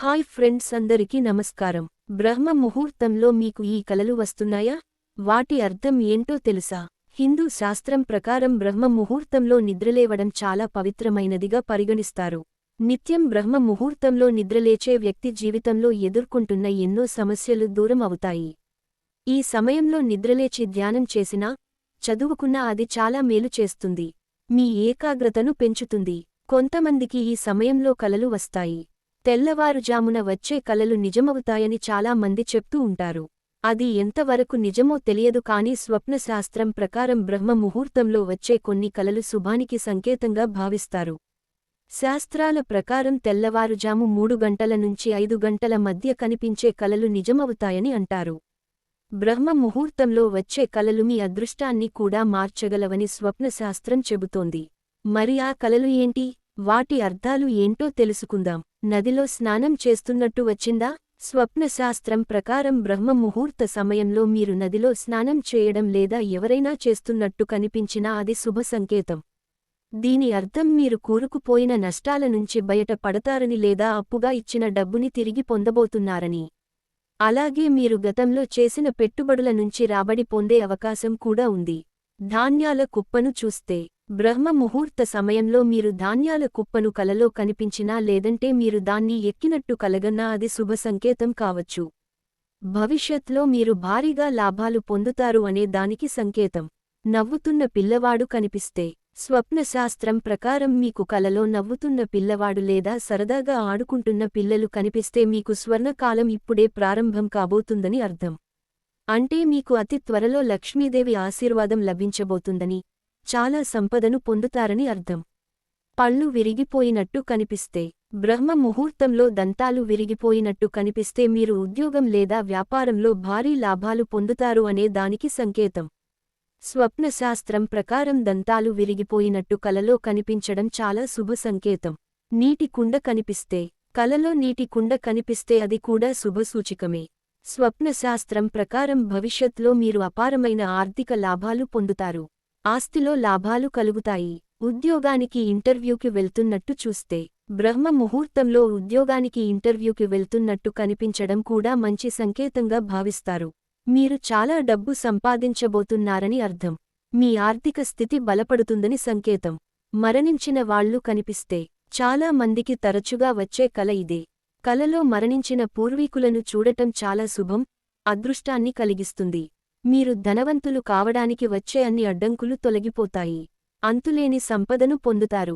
Hi friends, అందరికీ నమస్కారం. బ్రహ్మ ముహూర్తంలో మీకు ఈ కలలు వస్తున్నాయా? వాటి అర్థం ఏంటో తెలుసా? హిందూ శాస్త్రం ప్రకారం బ్రహ్మ ముహూర్తంలో నిద్రలేవడం చాలా పవిత్రమైనదిగా పరిగణిస్తారు. నిత్యం బ్రహ్మ ముహూర్తంలో నిద్రలేచే వ్యక్తి జీవితంలో ఎదుర్కొంటున్న ఎన్నో సమస్యలు దూరం అవుతాయి. ఈ సమయంలో నిద్రలేచి ధ్యానం చేసినా, చదువుకున్నా అది చాలా మేలు చేస్తుంది. మీ ఏకాగ్రతను పెంచుతుంది. కొంతమందికి ఈ సమయంలో కలలు వస్తాయి. తెల్లవారుజామున వచ్చే కలలు నిజమవుతాయని చాలా మంది చెప్తూ ఉంటారు. అది ఎంతవరకు నిజమో తెలియదు, కానీ స్వప్నశాస్త్రం ప్రకారం బ్రహ్మ ముహూర్తంలో వచ్చే కొన్ని కలలు శుభానికి సంకేతంగా భావిస్తారు. శాస్త్రాల ప్రకారం తెల్లవారుజాము 3 గంటల నుంచి 5 గంటల మధ్య కనిపించే కలలు నిజమవుతాయని అంటారు. బ్రహ్మ ముహూర్తంలో వచ్చే కలలు మీ అదృష్టాన్ని కూడా మార్చగలవని స్వప్నశాస్త్రం చెబుతోంది. మరి ఆ కలలు ఏంటి? వాటి అర్థాలు ఏంటో తెలుసుకుందాం. నదిలో స్నానం చేస్తున్నట్టు వచ్చిందా? స్వప్నశాస్త్రం ప్రకారం బ్రహ్మ ముహూర్త సమయంలో మీరు నదిలో స్నానం చేయడం లేదా ఎవరైనా చేస్తున్నట్టు కనిపించినా అది శుభ సంకేతం. దీని అర్థం మీరు కూరుకుపోయిన నష్టాల నుంచి బయట పడతారని లేదా అప్పుగా ఇచ్చిన డబ్బుని తిరిగి పొందబోతున్నారని. అలాగే మీరు గతంలో చేసిన పెట్టుబడుల నుంచి రాబడి పొందే అవకాశం కూడా ఉంది. ధాన్యాల కుప్పను చూస్తే బ్రహ్మ ముహూర్త సమయంలో మీరు ధాన్యాల కుప్పను కలలో కనిపించినా లేదంటే మీరు దాన్ని ఎక్కినట్టు కలగన్నా అది శుభ సంకేతం కావచ్చు. భవిష్యత్లో మీరు భారీగా లాభాలు పొందుతారు అనే దానికి సంకేతం. నవ్వుతున్న పిల్లవాడు కనిపిస్తే స్వప్నశాస్త్రం ప్రకారం మీకు కలలో నవ్వుతున్న పిల్లవాడు లేదా సరదాగా ఆడుకుంటున్న పిల్లలు కనిపిస్తే మీకు స్వర్ణకాలం ఇప్పుడే ప్రారంభం కాబోతుందని అర్థం. అంటే మీకు అతి త్వరలో లక్ష్మీదేవి ఆశీర్వాదం లభించబోతుందని, చాలా సంపదను పొందుతారని అర్థం. పళ్ళు విరిగిపోయినట్టు కనిపిస్తే బ్రహ్మ ముహూర్తంలో దంతాలు విరిగిపోయినట్టు కనిపిస్తే మీరు ఉద్యోగం లేదా వ్యాపారంలో భారీ లాభాలు పొందుతారు అనే దానికి సంకేతం. స్వప్నశాస్త్రం ప్రకారం దంతాలు విరిగిపోయినట్టు కలలో కనిపించడం చాలా శుభ సంకేతం. నీటి కుండ కనిపిస్తే కలలో నీటి కుండ కనిపిస్తే అది కూడా శుభసూచికమే. స్వప్నశాస్త్రం ప్రకారం భవిష్యత్లో మీరు అపారమైన ఆర్థిక లాభాలు పొందుతారు. ఆస్తిలో లాభాలు కలుగుతాయి. ఉద్యోగానికి ఇంటర్వ్యూకి వెళ్తున్నట్టు చూస్తే బ్రహ్మ ముహూర్తంలో ఉద్యోగానికి ఇంటర్వ్యూకి వెళ్తున్నట్టు కనిపించడం కూడా మంచి సంకేతంగా భావిస్తారు. మీరు చాలా డబ్బు సంపాదించబోతున్నారని అర్థం. మీ ఆర్థిక స్థితి బలపడుతుందని సంకేతం. మరణించిన వాళ్లు కనిపిస్తే చాలా మందికి తరచుగా వచ్చే కల ఇదే. కలలో మరణించిన పూర్వీకులను చూడటం చాలా శుభం, అదృష్టాన్ని కలిగిస్తుంది. మీరు ధనవంతులు కావడానికి వచ్చే అన్ని అడ్డంకులు తొలగిపోతాయి. అంతులేని సంపదను పొందుతారు.